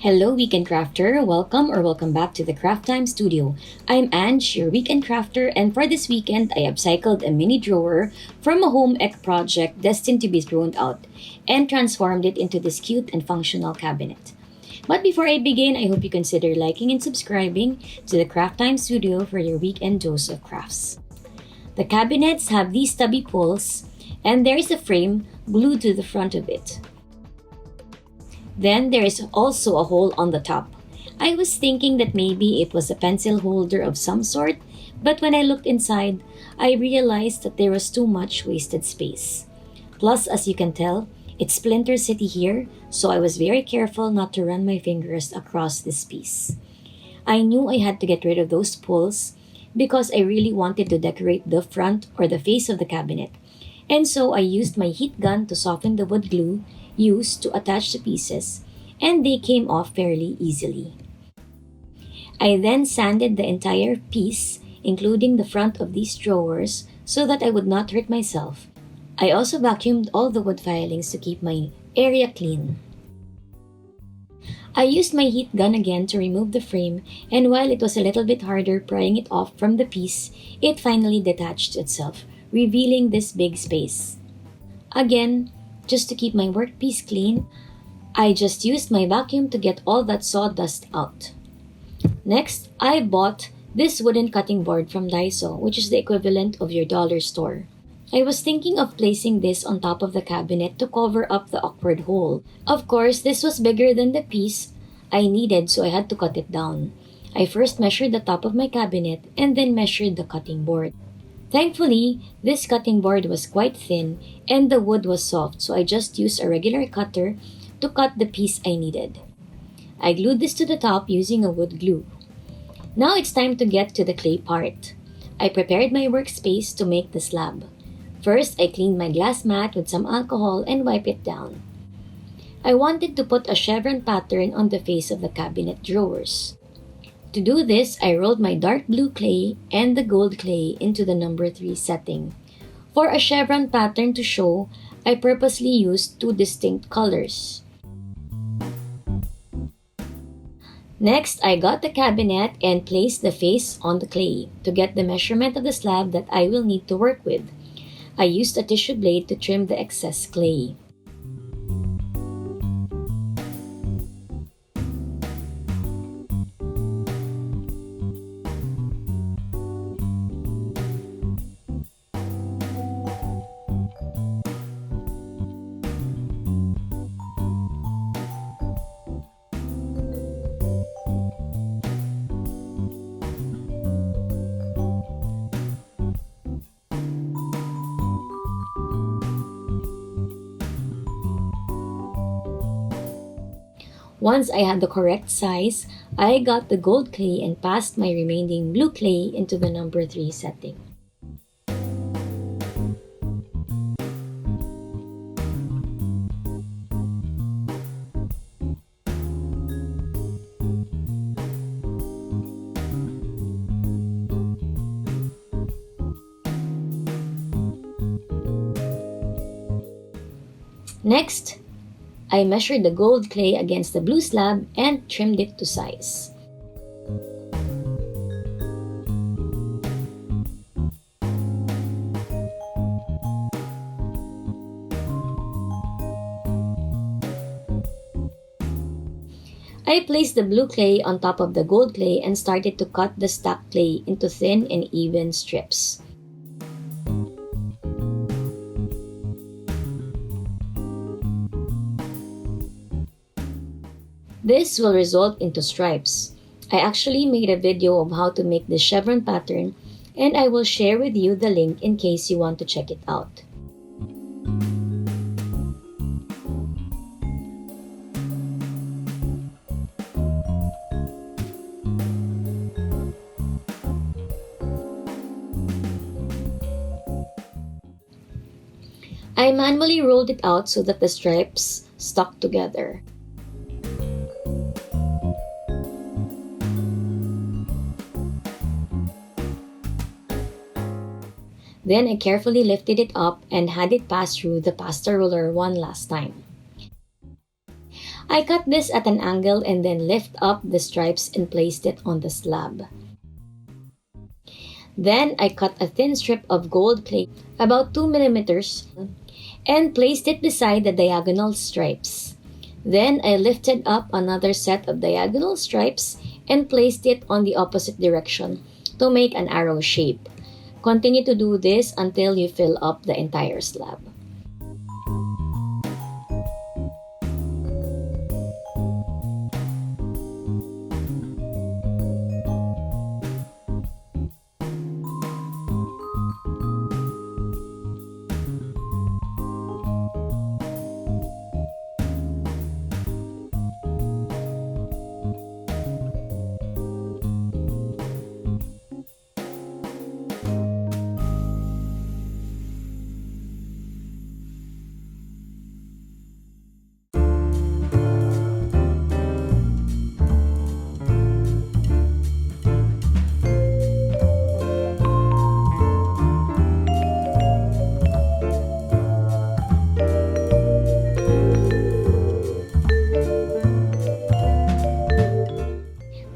Hello, Weekend Crafter. Welcome back to the Craft Time Studio. I'm Ange, your Weekend Crafter, and for this weekend, I upcycled a mini drawer from a home ec project destined to be thrown out and transformed it into this cute and functional cabinet. But before I begin, I hope you consider liking and subscribing to the Craft Time Studio for your weekend dose of crafts. The cabinets have these stubby pulls, and there is a frame glued to the front of it. Then there is also a hole on the top. I was thinking that maybe it was a pencil holder of some sort, but when I looked inside, I realized that there was too much wasted space. Plus, as you can tell, it's Splinter City here, so I was very careful not to run my fingers across this piece. I knew I had to get rid of those pulls because I really wanted to decorate the front or the face of the cabinet, and so I used my heat gun to soften the wood glue used to attach the pieces, and they came off fairly easily. I then sanded the entire piece, including the front of these drawers, so that I would not hurt myself. I also vacuumed all the wood filings to keep my area clean. I used my heat gun again to remove the frame, and while it was a little bit harder prying it off from the piece, it finally detached itself, revealing this big space. Again, just to keep my workpiece clean, I just used my vacuum to get all that sawdust out. Next, I bought this wooden cutting board from Daiso, which is the equivalent of your dollar store. I was thinking of placing this on top of the cabinet to cover up the awkward hole. Of course, this was bigger than the piece I needed, so I had to cut it down. I first measured the top of my cabinet and then measured the cutting board. Thankfully, this cutting board was quite thin and the wood was soft, so I just used a regular cutter to cut the piece I needed. I glued this to the top using a wood glue. Now it's time to get to the clay part. I prepared my workspace to make the slab. First, I cleaned my glass mat with some alcohol and wiped it down. I wanted to put a chevron pattern on the face of the cabinet drawers. To do this, I rolled my dark blue clay and the gold clay into the number 3 setting. For a chevron pattern to show, I purposely used 2 distinct colors. Next, I got the cabinet and placed the face on the clay to get the measurement of the slab that I will need to work with. I used a tissue blade to trim the excess clay. Once I had the correct size, I got the gold clay and passed my remaining blue clay into the number 3 setting. Next, I measured the gold clay against the blue slab and trimmed it to size. I placed the blue clay on top of the gold clay and started to cut the stacked clay into thin and even strips. This will result into stripes. I actually made a video of how to make this chevron pattern, and I will share with you the link in case you want to check it out. I manually rolled it out so that the stripes stuck together. Then I carefully lifted it up and had it pass through the pasta roller one last time. I cut this at an angle and then lift up the stripes and placed it on the slab. Then I cut a thin strip of gold plate, about 2 millimeters, and placed it beside the diagonal stripes. Then I lifted up another set of diagonal stripes and placed it on the opposite direction to make an arrow shape. Continue to do this until you fill up the entire slab.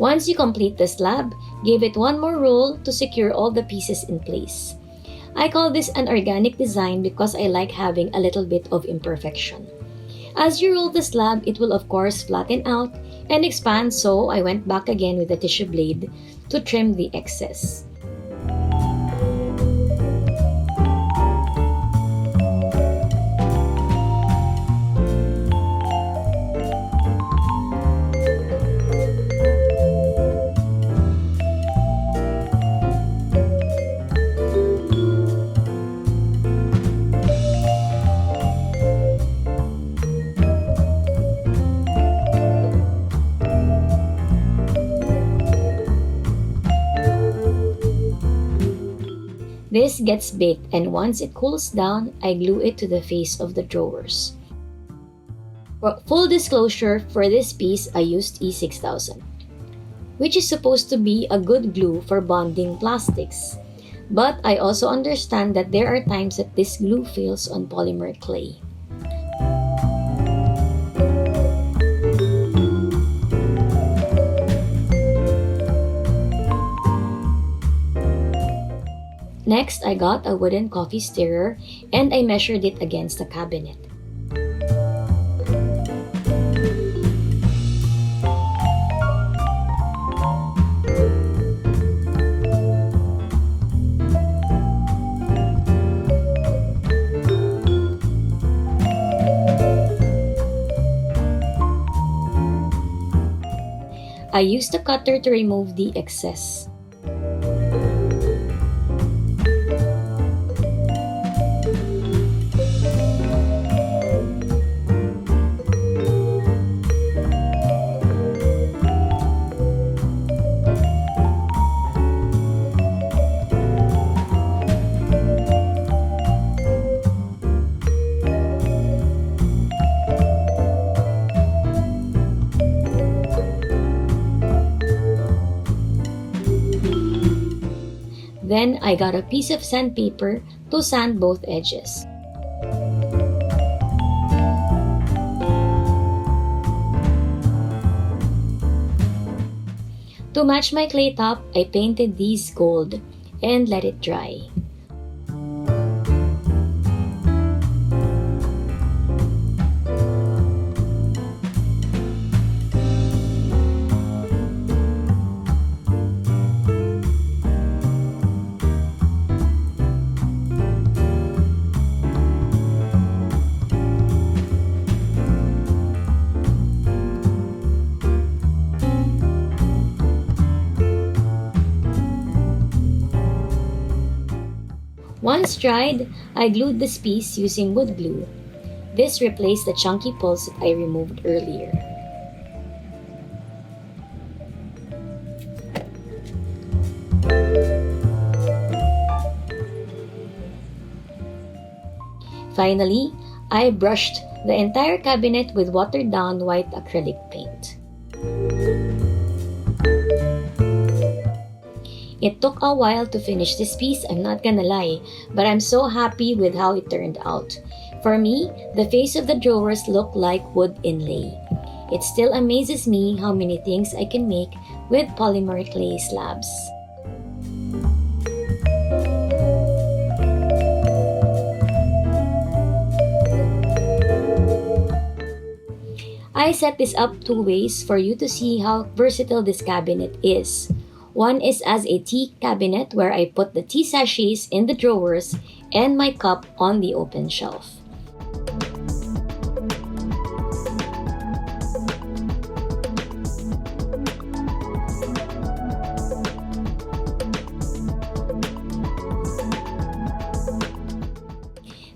Once you complete the slab, give it one more roll to secure all the pieces in place. I call this an organic design because I like having a little bit of imperfection. As you roll the slab, it will of course flatten out and expand, so I went back again with a tissue blade to trim the excess. This gets baked, and once it cools down, I glue it to the face of the drawers. For full disclosure, for this piece, I used E6000, which is supposed to be a good glue for bonding plastics. But I also understand that there are times that this glue fails on polymer clay. Next, I got a wooden coffee stirrer and I measured it against the cabinet. I used the cutter to remove the excess. Then I got a piece of sandpaper to sand both edges. To match my clay top, I painted these gold and let it dry. Once dried, I glued this piece using wood glue. This replaced the chunky pulls that I removed earlier. Finally, I brushed the entire cabinet with watered-down white acrylic paint. It took a while to finish this piece, I'm not gonna lie, but I'm so happy with how it turned out. For me, the face of the drawers looked like wood inlay. It still amazes me how many things I can make with polymer clay slabs. I set this up two ways for you to see how versatile this cabinet is. One is as a tea cabinet where I put the tea sachets in the drawers and my cup on the open shelf.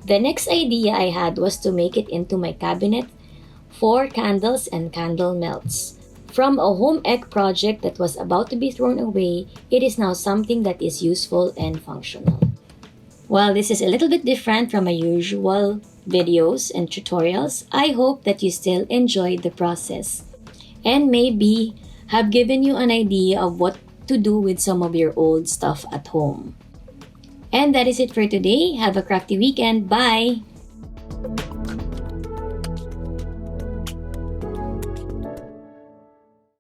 The next idea I had was to make it into my cabinet for candles and candle melts. From a home ec project that was about to be thrown away, it is now something that is useful and functional. While this is a little bit different from my usual videos and tutorials, I hope that you still enjoyed the process and maybe have given you an idea of what to do with some of your old stuff at home. And that is it for today. Have a crafty weekend. Bye!